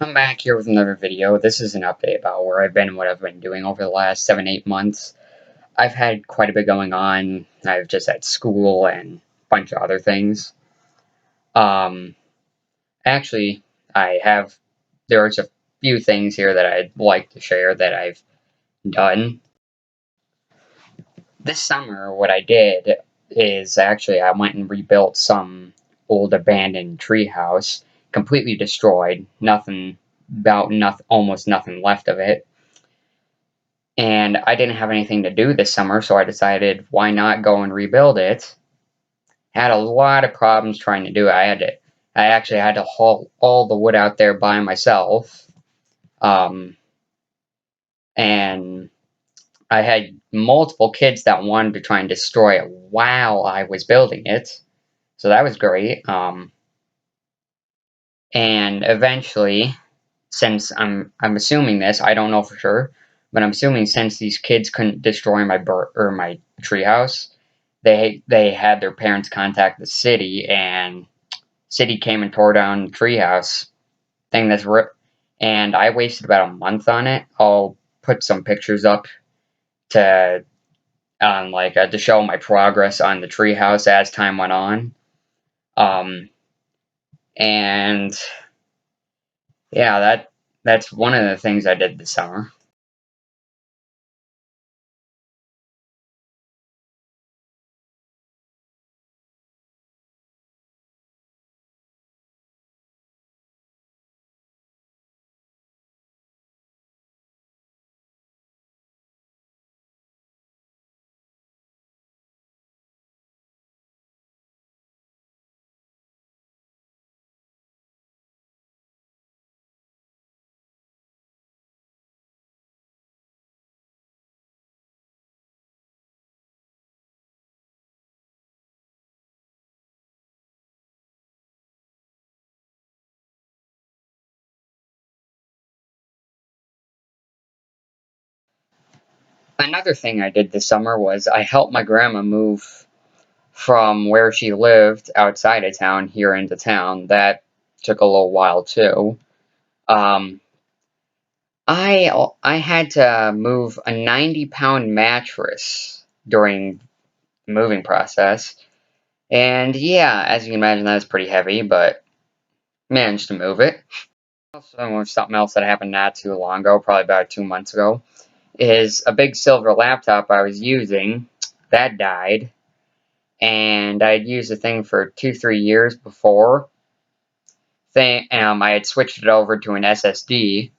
I'm back here with another video. This is an update about where I've been and what I've been doing over the last 7-8 months. I've had quite a bit going on. I've just had school and a bunch of other things. Um, actually, there's a few things here that I'd like to share that I've done. This summer, what I did is actually I went and rebuilt some old abandoned treehouse, completely destroyed, almost nothing left of it. And I didn't have anything to do this summer, so I decided why not go and rebuild it. Had a lot of problems trying to do it. I actually had to haul all the wood out there by myself. Um, and I had multiple kids that wanted to try and destroy it while I was building it. So that was great. And eventually, since I'm assuming this, I don't know for sure, but I'm assuming since these kids couldn't destroy my treehouse, they had their parents contact the city, and city came and tore down the treehouse thing and I wasted about a month on it. I'll put some pictures up to to show my progress on the treehouse as time went on. Um, and yeah, that's one of the things I did this summer. Another thing I did this summer was I helped my grandma move from where she lived outside of town here into town. That took a little while too. Um, I had to move a 90-pound mattress during the moving process, and yeah, as you can imagine, that was pretty heavy, but managed to move it. Also, something else that happened not too long ago, probably about 2 months ago, is a big silver laptop I was using that died. And I'd used the thing for 2-3 years before. I had switched it over to an SSD,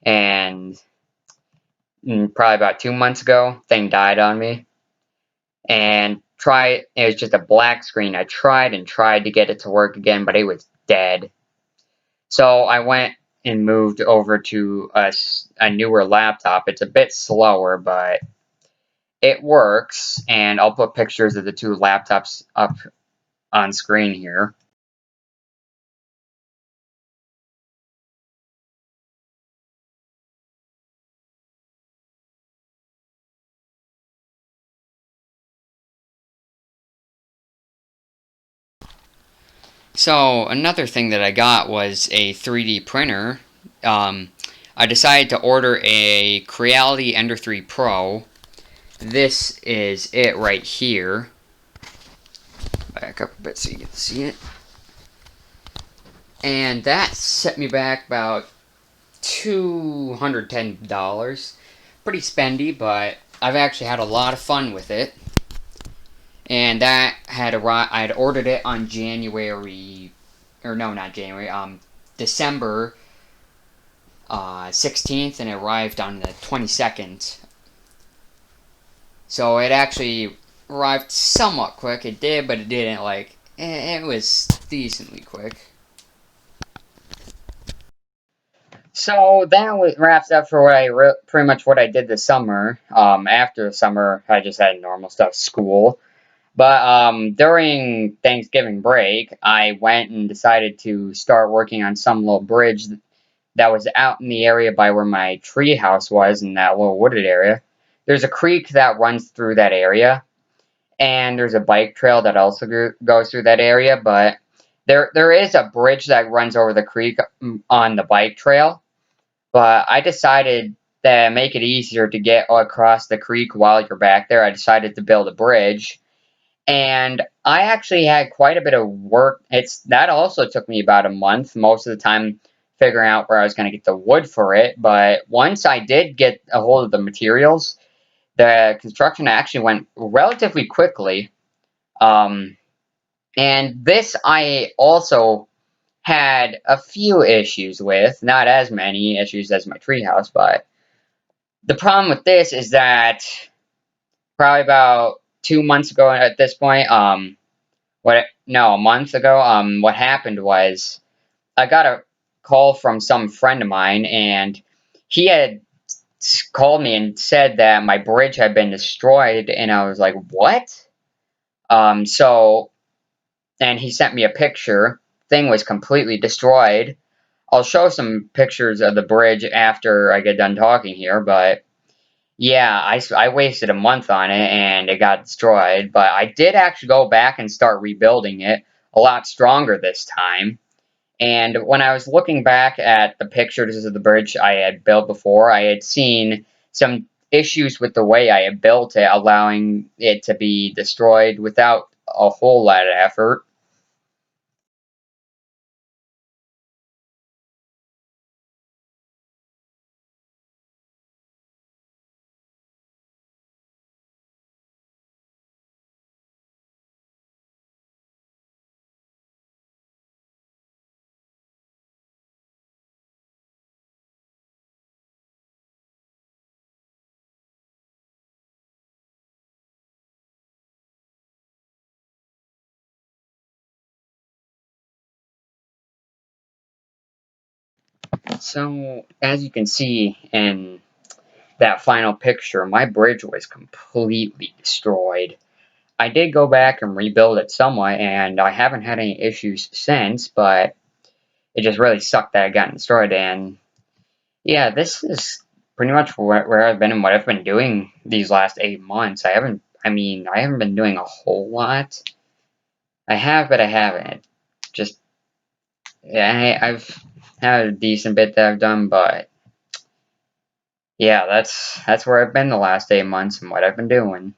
and probably about 2 months ago, thing died on me. And it was just a black screen. I tried and tried to get it to work again, but it was dead. So I went and moved over to a newer laptop. It's a bit slower, but it works. And I'll put pictures of the two laptops up on screen here. So another thing that I got was a 3D printer. I decided to order a Creality Ender 3 Pro. This is it right here. Back up a bit so you can see it. And that set me back about $210. Pretty spendy, but I've actually had a lot of fun with it. And that I had ordered it on December 16th, and it arrived on the 22nd. So it actually arrived somewhat quick. It did, but it didn't. It was decently quick. So that wraps up for pretty much what I did this summer. After the summer, I just had normal stuff, school. But during Thanksgiving break, I went and decided to start working on some little bridge that was out in the area by where my tree house was, in that little wooded area. There's a creek that runs through that area, and there's a bike trail that also goes through that area, but There is a bridge that runs over the creek on the bike trail, but I decided to make it easier to get across the creek while you're back there. I decided to build a bridge, and I actually had quite a bit of work. That also took me about a month, most of the time figuring out where I was going to get the wood for it. But once I did get a hold of the materials, the construction actually went relatively quickly. Um, and this I also had a few issues with, not as many issues as my treehouse, but the problem with this is that probably about 2 months ago at this point, a month ago, what happened was I got a call from some friend of mine, and he had called me and said that my bridge had been destroyed, and I was like, what? So, and he sent me a picture. Thing was completely destroyed. I'll show some pictures of the bridge after I get done talking here, but yeah, I wasted a month on it and it got destroyed, but I did actually go back and start rebuilding it a lot stronger this time. And when I was looking back at the pictures of the bridge I had built before, I had seen some issues with the way I had built it, allowing it to be destroyed without a whole lot of effort. So, as you can see in that final picture, my bridge was completely destroyed. I did go back and rebuild it somewhat, and I haven't had any issues since, but it just really sucked that it got destroyed. And yeah, this is pretty much where I've been and what I've been doing these last 8 months. I haven't been doing a whole lot. I have, but I haven't. Just, yeah, I've had a decent bit that I've done, but yeah, that's where I've been the last 8 months and what I've been doing.